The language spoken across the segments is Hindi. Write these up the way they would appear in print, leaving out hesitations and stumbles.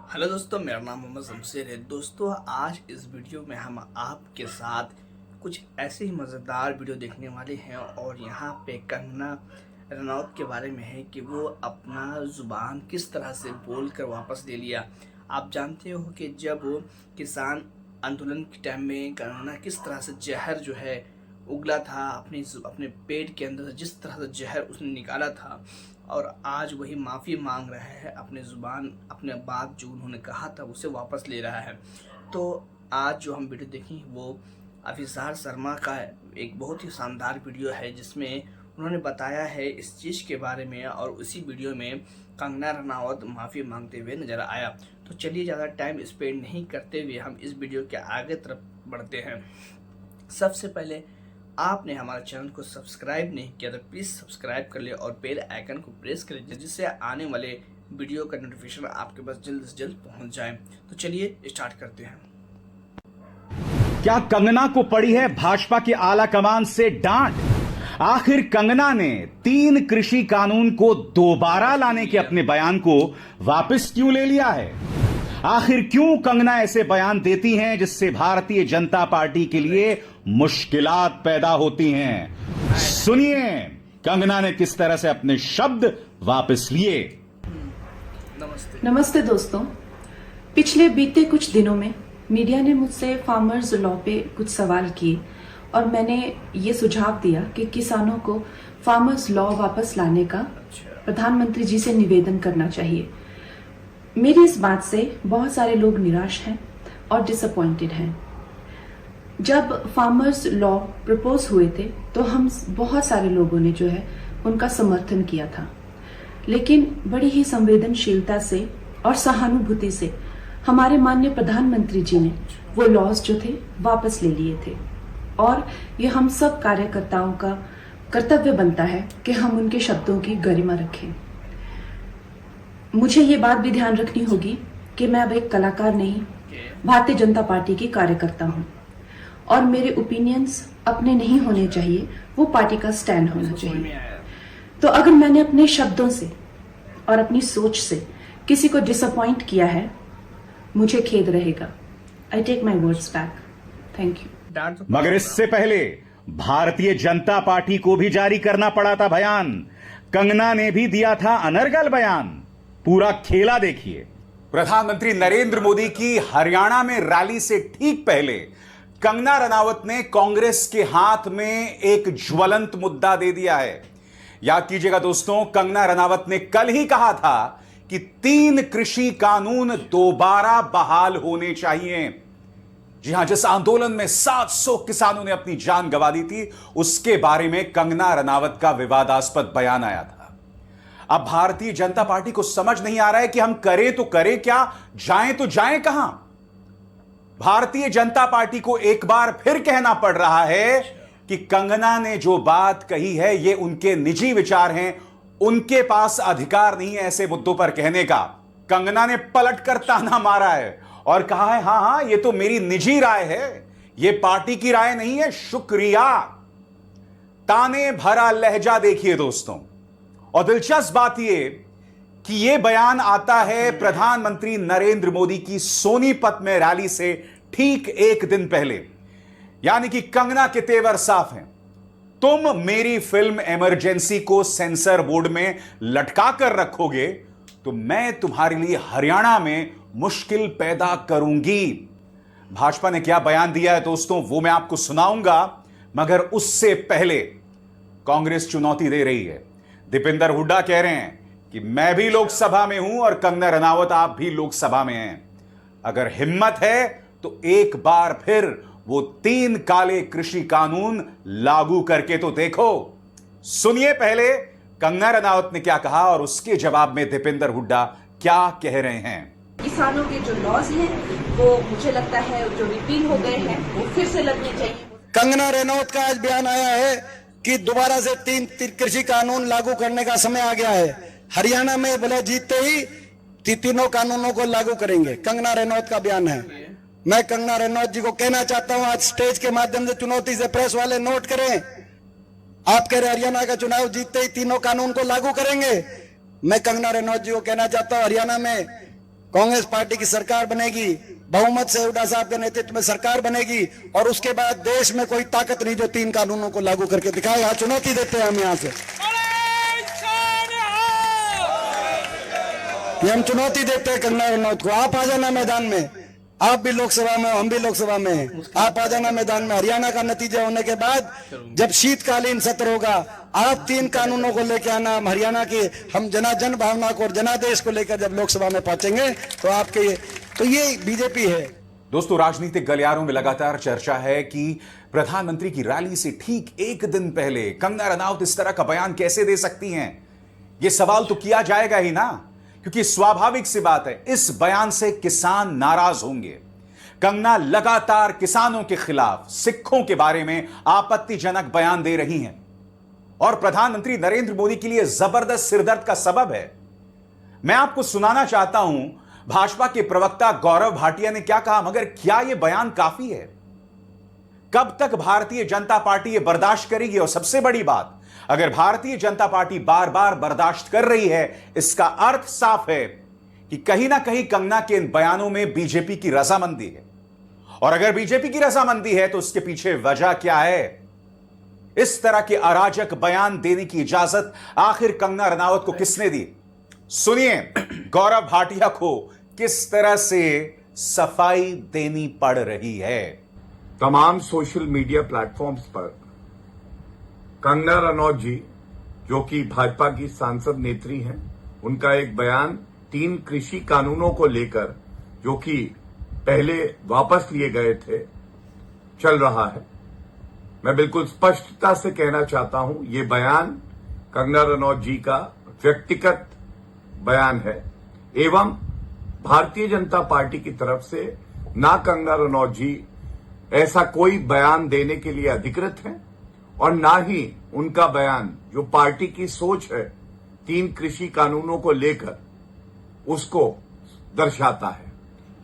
हेलो दोस्तों, मेरा नाम मोहम्मद शमशेर है। दोस्तों, आज इस वीडियो में हम आपके साथ कुछ ऐसे ही मज़ेदार वीडियो देखने वाले हैं और यहाँ पे कंगना रनौत के बारे में है कि वो अपना ज़ुबान किस तरह से बोल कर वापस ले लिया। आप जानते हो कि जब वो किसान आंदोलन के टाइम में कंगना किस तरह से जहर जो है उगला था, अपने पेट के अंदर से जिस तरह से जहर उसने निकाला था, और आज वही माफ़ी मांग रहा है। अपने ज़ुबान, अपने बात जो उन्होंने कहा था उसे वापस ले रहा है। तो आज जो हम वीडियो देखें वो अभिसार शर्मा का एक बहुत ही शानदार वीडियो है जिसमें उन्होंने बताया है इस चीज़ के बारे में, और उसी वीडियो में कंगना रनावत माफ़ी मांगते हुए नज़र आया। तो चलिए, ज़्यादा टाइम स्पेंड नहीं करते हुए हम इस वीडियो के आगे तरफ बढ़ते हैं। सबसे पहले आपने हमारे चैनल को सब्सक्राइब नहीं किया तो प्लीज़ सब्सक्राइब कर ले और बेल आइकन को प्रेस कर लीजिए, जिससे आने वाले वीडियो का नोटिफिकेशन आपके पास जल्द से जल्द पहुंच जाए। तो चलिए स्टार्ट करते हैं। क्या कंगना को पड़ी है भाजपा की आला कमान से डांट? आखिर कंगना ने 3 कृषि कानून को दोबारा लाने के अपने बयान को वापस क्यों ले लिया है? आखिर क्यों कंगना ऐसे बयान देती हैं जिससे भारतीय जनता पार्टी के लिए मुश्किलात पैदा होती हैं? सुनिए कंगना ने किस तरह से अपने शब्द वापस लिए। नमस्ते दोस्तों, पिछले बीते कुछ दिनों में मीडिया ने मुझसे फार्मर्स लॉ पे कुछ सवाल किए और मैंने ये सुझाव दिया कि किसानों को फार्मर्स लॉ वापस लाने का प्रधानमंत्री जी से निवेदन करना चाहिए। मेरी इस बात से बहुत सारे लोग निराश हैं और डिसअपॉइंटेड हैं। जब फार्मर्स लॉ प्रपोज हुए थे तो हम बहुत सारे लोगों ने जो है उनका समर्थन किया था, लेकिन बड़ी ही संवेदनशीलता से और सहानुभूति से हमारे माननीय प्रधानमंत्री जी ने वो लॉज जो थे वापस ले लिए थे। और ये हम सब कार्यकर्ताओं का कर्तव्य बनता है कि हम उनके शब्दों की गरिमा रखें। मुझे ये बात भी ध्यान रखनी होगी कि मैं अब एक कलाकार नहीं, भारतीय जनता पार्टी की कार्यकर्ता हूं और मेरे ओपिनियंस अपने नहीं होने चाहिए, वो पार्टी का स्टैंड होना चाहिए। तो अगर मैंने अपने शब्दों से और अपनी सोच से किसी को डिसअपॉइंट किया है, मुझे खेद रहेगा। I take my words back. Thank you. मगर इससे पहले भारतीय जनता पार्टी को भी जारी करना पड़ा था बयान। कंगना ने भी दिया था अनर्गल बयान। पूरा खेला देखिए। प्रधानमंत्री नरेंद्र मोदी की हरियाणा में रैली से ठीक पहले कंगना रनावत ने कांग्रेस के हाथ में एक ज्वलंत मुद्दा दे दिया है। याद कीजिएगा दोस्तों, कंगना रनावत ने कल ही कहा था कि 3 कृषि कानून दोबारा बहाल होने चाहिए। जी हां, जिस आंदोलन में 700 किसानों ने अपनी जान गंवा दी थी, उसके बारे में कंगना रनावत का विवादास्पद बयान आया था। अब भारतीय जनता पार्टी को समझ नहीं आ रहा है कि हम करें तो करें क्या, जाएं तो जाएं कहां। भारतीय जनता पार्टी को एक बार फिर कहना पड़ रहा है कि कंगना ने जो बात कही है ये उनके निजी विचार हैं, उनके पास अधिकार नहीं है ऐसे मुद्दों पर कहने का। कंगना ने पलटकर ताना मारा है और कहा है हां, ये तो मेरी निजी राय है, ये पार्टी की राय नहीं है। शुक्रिया। ताने भरा लहजा देखिए दोस्तों। और दिलचस्प बात यह कि यह बयान आता है प्रधानमंत्री नरेंद्र मोदी की सोनीपत में रैली से ठीक एक दिन पहले। यानी कि कंगना के तेवर साफ हैं। तुम मेरी फिल्म इमरजेंसी को सेंसर बोर्ड में लटका कर रखोगे तो मैं तुम्हारे लिए हरियाणा में मुश्किल पैदा करूंगी। भाजपा ने क्या बयान दिया है दोस्तों, वो मैं आपको सुनाऊंगा, मगर उससे पहले कांग्रेस चुनौती दे रही है। दीपेंद्र हुड्डा कह रहे हैं कि मैं भी लोकसभा में हूं और कंगना रनावत आप भी लोकसभा में हैं। अगर हिम्मत है तो एक बार फिर वो 3 काले कृषि कानून लागू करके तो देखो। सुनिए पहले कंगना रनावत ने क्या कहा और उसके जवाब में दीपेंद्र हुड्डा क्या कह रहे हैं। किसानों के जो लॉज हैं वो मुझे लगता है जो रिपील हो गए हैं वो फिर से लगने चाहिए। कंगना रनौत का आज बयान आया है कि दोबारा से 3 कृषि कानून लागू करने का समय आ गया है। हरियाणा में बोले जीतते ही तीनों कानूनों को लागू करेंगे। कंगना रनौत का बयान है। मैं कंगना रनौत जी को कहना चाहता हूं, आज स्टेज के माध्यम से चुनौती से प्रेस वाले नोट करें। आप कह रहे हरियाणा का चुनाव जीतते ही तीनों कानून को लागू करेंगे। मैं कंगना रनौत जी को कहना चाहता हूं, हरियाणा में कांग्रेस पार्टी की सरकार बनेगी, बहुमत से हुड्डा साहब के नेतृत्व में सरकार बनेगी और उसके बाद देश में कोई ताकत नहीं जो 3 कानूनों को लागू करके दिखाएगा। चुनौती देते हैं हम यहां से, ये हम चुनौती देते हैं कंगना रनौत को। आप आ जाना मैदान में, आप भी लोकसभा में, हम भी लोकसभा में हैं, आप आ जाना मैदान में। हरियाणा का नतीजा होने के बाद जब शीतकालीन सत्र होगा, आप 3 कानूनों को लेकर आना। हम हरियाणा की हम जन भावना को और जनादेश को लेकर जब लोकसभा में पहुंचेंगे तो आपके तो ये बीजेपी है। दोस्तों, राजनीतिक गलियारों में लगातार चर्चा है कि प्रधानमंत्री की रैली से ठीक एक दिन पहले कंगना रनौत इस तरह का बयान कैसे दे सकती हैं। यह सवाल तो किया जाएगा ही ना, क्योंकि स्वाभाविक सी बात है, इस बयान से किसान नाराज होंगे। कंगना लगातार किसानों के खिलाफ, सिखों के बारे में आपत्तिजनक बयान दे रही हैं और प्रधानमंत्री नरेंद्र मोदी के लिए जबरदस्त सिरदर्द का सबब है। मैं आपको सुनाना चाहता हूं भाजपा के प्रवक्ता गौरव भाटिया ने क्या कहा, मगर क्या यह बयान काफी है? कब तक भारतीय जनता पार्टी यह बर्दाश्त करेगी? और सबसे बड़ी बात, अगर भारतीय जनता पार्टी बार बार बर्दाश्त कर रही है, इसका अर्थ साफ है कि कहीं ना कहीं कंगना के इन बयानों में बीजेपी की रजामंदी है। और अगर बीजेपी की रजामंदी है तो उसके पीछे वजह क्या है? इस तरह के अराजक बयान देने की इजाजत आखिर कंगना रनौत को किसने दी? सुनिए गौरव भाटिया को किस तरह से सफाई देनी पड़ रही है। तमाम सोशल मीडिया प्लेटफॉर्म्स पर कंगना रनौत जी, जो कि भाजपा की सांसद नेत्री हैं, उनका एक बयान 3 कृषि कानूनों को लेकर, जो कि पहले वापस लिए गए थे, चल रहा है। मैं बिल्कुल स्पष्टता से कहना चाहता हूं, ये बयान कंगना रनौत जी का व्यक्तिगत बयान है एवं भारतीय जनता पार्टी की तरफ से ना कंगना रनौत जी ऐसा कोई बयान देने के लिए अधिकृत हैं और ना ही उनका बयान, जो पार्टी की सोच है 3 कृषि कानूनों को लेकर, उसको दर्शाता है।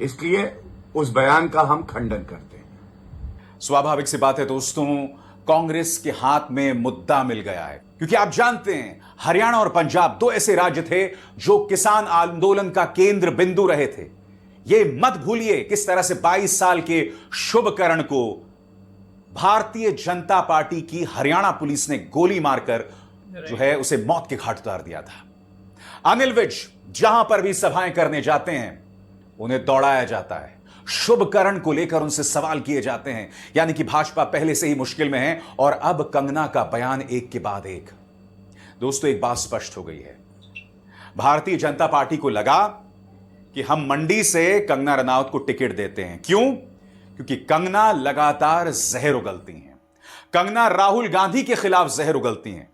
इसलिए उस बयान का हम खंडन करते हैं। स्वाभाविक सी बात है दोस्तों, कांग्रेस के हाथ में मुद्दा मिल गया है, क्योंकि आप जानते हैं हरियाणा और पंजाब 2 ऐसे राज्य थे जो किसान आंदोलन का केंद्र बिंदु रहे थे। यह मत भूलिए किस तरह से 22 साल के शुभकरण को भारतीय जनता पार्टी की हरियाणा पुलिस ने गोली मारकर जो है उसे मौत के घाट उतार दिया था। अनिल विज जहां पर भी सभाएं करने जाते हैं उन्हें दौड़ाया जाता है, शुभकरण को लेकर उनसे सवाल किए जाते हैं, यानी कि भाजपा पहले से ही मुश्किल में है और अब कंगना का बयान एक के बाद एक। दोस्तों, एक बात स्पष्ट हो गई है, भारतीय जनता पार्टी को लगा कि हम मंडी से कंगना रनौत को टिकट देते हैं। क्यों? क्योंकि कंगना लगातार जहर उगलती हैं। कंगना राहुल गांधी के खिलाफ जहर उगलती हैं।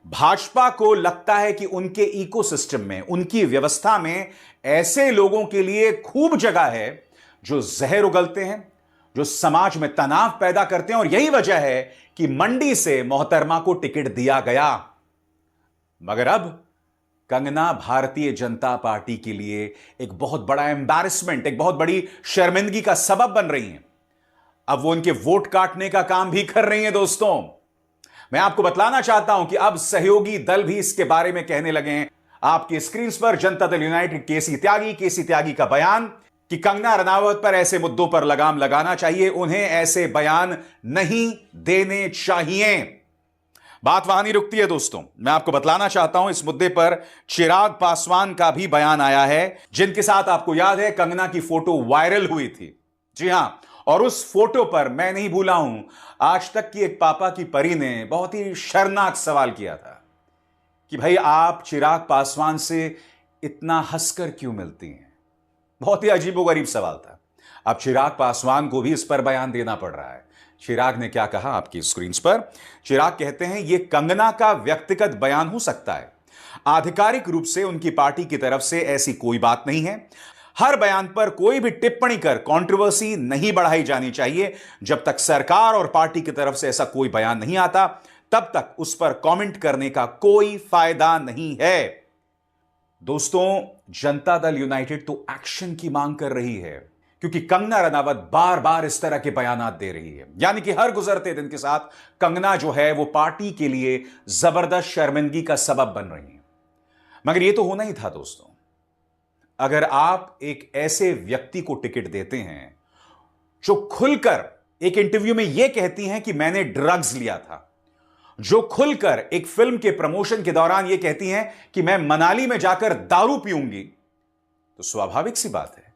भाजपा को लगता है कि उनके इकोसिस्टम में, उनकी व्यवस्था में ऐसे लोगों के लिए खूब जगह है जो जहर उगलते हैं, जो समाज में तनाव पैदा करते हैं, और यही वजह है कि मंडी से मोहतरमा को टिकट दिया गया। मगर अब कंगना भारतीय जनता पार्टी के लिए एक बहुत बड़ा एम्बैरेसमेंट, एक बहुत बड़ी शर्मिंदगी का सबब बन रही हैं। अब वो उनके वोट काटने का काम भी कर रही हैं। दोस्तों, मैं आपको बतलाना चाहता हूं कि अब सहयोगी दल भी इसके बारे में कहने लगे हैं। आपकी स्क्रीन पर जनता दल यूनाइटेड केसी त्यागी का बयान कि कंगना रनौत पर ऐसे मुद्दों पर लगाम लगाना चाहिए, उन्हें ऐसे बयान नहीं देने चाहिए। बात वहां नहीं रुकती है दोस्तों, मैं आपको बतलाना चाहता हूं इस मुद्दे पर चिराग पासवान का भी बयान आया है, जिनके साथ आपको याद है कंगना की फोटो वायरल हुई थी। जी हां, और उस फोटो पर मैं नहीं भूला हूं, आज तक की एक पापा की परी ने बहुत ही शर्मनाक सवाल किया था कि भाई आप चिराग पासवान से इतना हंसकर क्यों मिलती हैं। बहुत ही अजीबोगरीब सवाल था। अब चिराग पासवान को भी इस पर बयान देना पड़ रहा है। चिराग ने क्या कहा आपकी स्क्रीन पर? चिराग कहते हैं यह कंगना का व्यक्तिगत बयान हो सकता है, आधिकारिक रूप से उनकी पार्टी की तरफ से ऐसी कोई बात नहीं है। हर बयान पर कोई भी टिप्पणी कर कंट्रोवर्सी नहीं बढ़ाई जानी चाहिए। जब तक सरकार और पार्टी की तरफ से ऐसा कोई बयान नहीं आता, तब तक उस पर कमेंट करने का कोई फायदा नहीं है। दोस्तों, जनता दल यूनाइटेड तो एक्शन की मांग कर रही है, क्योंकि कंगना रनौत बार बार इस तरह के बयान दे रही है, यानी कि हर गुजरते दिन के साथ कंगना जो है वो पार्टी के लिए जबरदस्त शर्मिंदगी का सबब बन रही है। मगर यह तो होना ही था दोस्तों। अगर आप एक ऐसे व्यक्ति को टिकट देते हैं जो खुलकर एक इंटरव्यू में यह कहती हैं कि मैंने ड्रग्स लिया था, जो खुलकर एक फिल्म के प्रमोशन के दौरान यह कहती हैं कि मैं मनाली में जाकर दारू पीऊंगी, तो स्वाभाविक सी बात है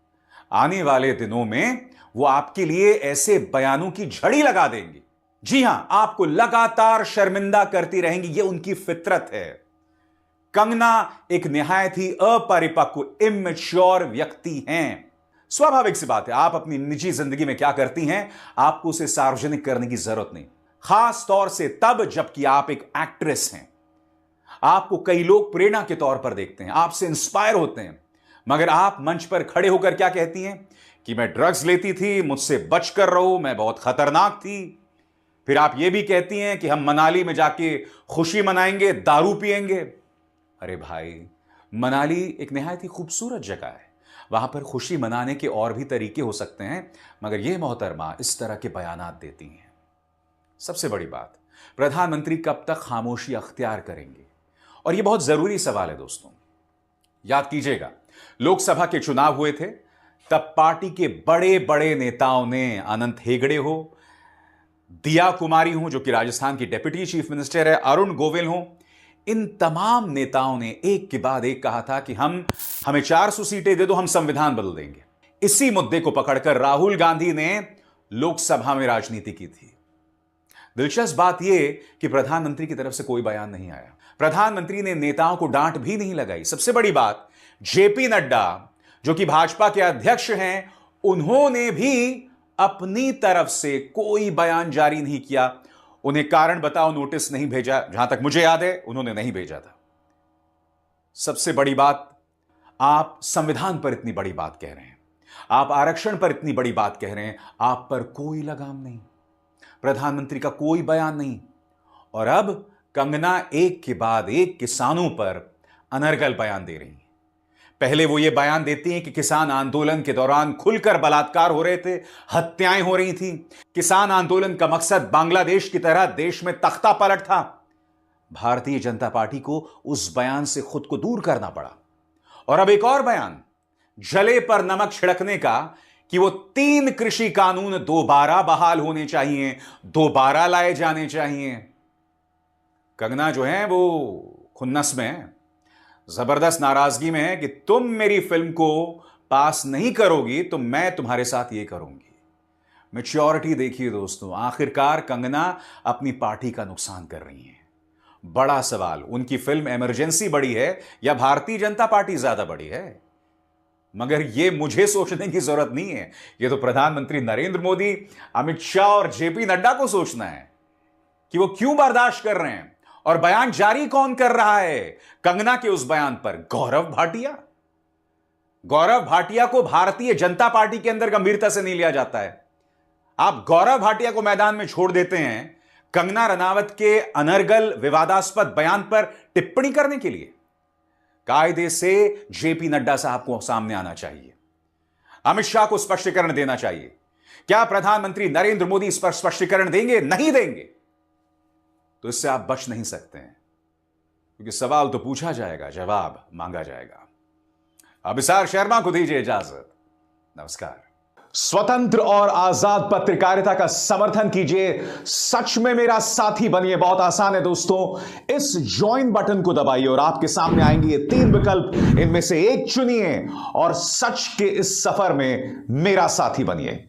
आने वाले दिनों में वो आपके लिए ऐसे बयानों की झड़ी लगा देंगी। जी हां, आपको लगातार शर्मिंदा करती रहेंगी, यह उनकी फितरत है। कंगना एक निहायत ही अपरिपक्व इमैच्योर व्यक्ति हैं। स्वाभाविक सी बात है, आप अपनी निजी जिंदगी में क्या करती हैं आपको उसे सार्वजनिक करने की जरूरत नहीं, खास तौर से तब जबकि आप एक एक्ट्रेस हैं। आपको कई लोग प्रेरणा के तौर पर देखते हैं, आपसे इंस्पायर होते हैं, मगर आप मंच पर खड़े होकर क्या कहती हैं कि मैं ड्रग्स लेती थी, मुझसे बच कर रहो, मैं बहुत खतरनाक थी। फिर आप यह भी कहती हैं कि हम मनाली में जाके खुशी मनाएंगे, दारू पिएंगे। अरे भाई, मनाली एक निहायत ही खूबसूरत जगह है, वहां पर खुशी मनाने के और भी तरीके हो सकते हैं, मगर यह मोहतरमा इस तरह के बयानात देती हैं। सबसे बड़ी बात, प्रधानमंत्री कब तक खामोशी अख्तियार करेंगे? और यह बहुत जरूरी सवाल है दोस्तों। याद कीजिएगा, लोकसभा के चुनाव हुए थे, तब पार्टी के बड़े बड़े नेताओं ने, अनंत हेगड़े हो, दिया कुमारी हो जो कि राजस्थान की डेप्यूटी चीफ मिनिस्टर है, अरुण गोविल हो, इन तमाम नेताओं ने एक के बाद एक कहा था कि हमें 400 सीटें दे दो, हम संविधान बदल देंगे। इसी मुद्दे को पकड़कर राहुल गांधी ने लोकसभा में राजनीति की थी। दिलचस्प बात यह कि प्रधानमंत्री की तरफ से कोई बयान नहीं आया, प्रधानमंत्री ने नेताओं को डांट भी नहीं लगाई। सबसे बड़ी बात, जेपी नड्डा जो कि भाजपा के अध्यक्ष हैं, उन्होंने भी अपनी तरफ से कोई बयान जारी नहीं किया। उन्हें कारण बताओ नोटिस नहीं भेजा, जहां तक मुझे याद है उन्होंने नहीं भेजा था। सबसे बड़ी बात, आप संविधान पर इतनी बड़ी बात कह रहे हैं, आप आरक्षण पर इतनी बड़ी बात कह रहे हैं, आप पर कोई लगाम नहीं, प्रधानमंत्री का कोई बयान नहीं। और अब कंगना एक के बाद एक किसानों पर अनर्गल बयान दे रही हैं। पहले वो ये बयान देती हैं कि किसान आंदोलन के दौरान खुलकर बलात्कार हो रहे थे, हत्याएं हो रही थी, किसान आंदोलन का मकसद बांग्लादेश की तरह देश में तख्ता पलट था। भारतीय जनता पार्टी को उस बयान से खुद को दूर करना पड़ा। और अब एक और बयान, जले पर नमक छिड़कने का, कि वो 3 कृषि कानून दोबारा बहाल होने चाहिए, दोबारा लाए जाने चाहिए। कंगना जो है वो खुन्नस में है, जबरदस्त नाराजगी में है कि तुम मेरी फिल्म को पास नहीं करोगी तो मैं तुम्हारे साथ ये करूंगी। मैच्योरिटी देखिए दोस्तों, आखिरकार कंगना अपनी पार्टी का नुकसान कर रही है। बड़ा सवाल, उनकी फिल्म इमरजेंसी बड़ी है या भारतीय जनता पार्टी ज्यादा बड़ी है? मगर यह मुझे सोचने की जरूरत नहीं है, यह तो प्रधानमंत्री नरेंद्र मोदी, अमित शाह और जेपी नड्डा को सोचना है कि वो क्यों बर्दाश्त कर रहे हैं। और बयान जारी कौन कर रहा है कंगना के उस बयान पर? गौरव भाटिया। गौरव भाटिया को भारतीय जनता पार्टी के अंदर गंभीरता से नहीं लिया जाता है। आप गौरव भाटिया को मैदान में छोड़ देते हैं कंगना रनावत के अनर्गल विवादास्पद बयान पर टिप्पणी करने के लिए। कायदे से जेपी नड्डा साहब को सामने आना चाहिए, अमित शाह को स्पष्टीकरण देना चाहिए। क्या प्रधानमंत्री नरेंद्र मोदी इस पर स्पष्टीकरण देंगे? नहीं देंगे तो इससे आप बच नहीं सकते हैं, क्योंकि सवाल तो पूछा जाएगा, जवाब मांगा जाएगा। अभिसार शर्मा को दीजिए इजाजत। नमस्कार। स्वतंत्र और आजाद पत्रकारिता का समर्थन कीजिए, सच में मेरा साथी बनिए। बहुत आसान है दोस्तों, इस ज्वाइन बटन को दबाइए और आपके सामने आएंगे ये 3 विकल्प, इनमें से एक चुनिए और सच के इस सफर में मेरा साथी बनिए।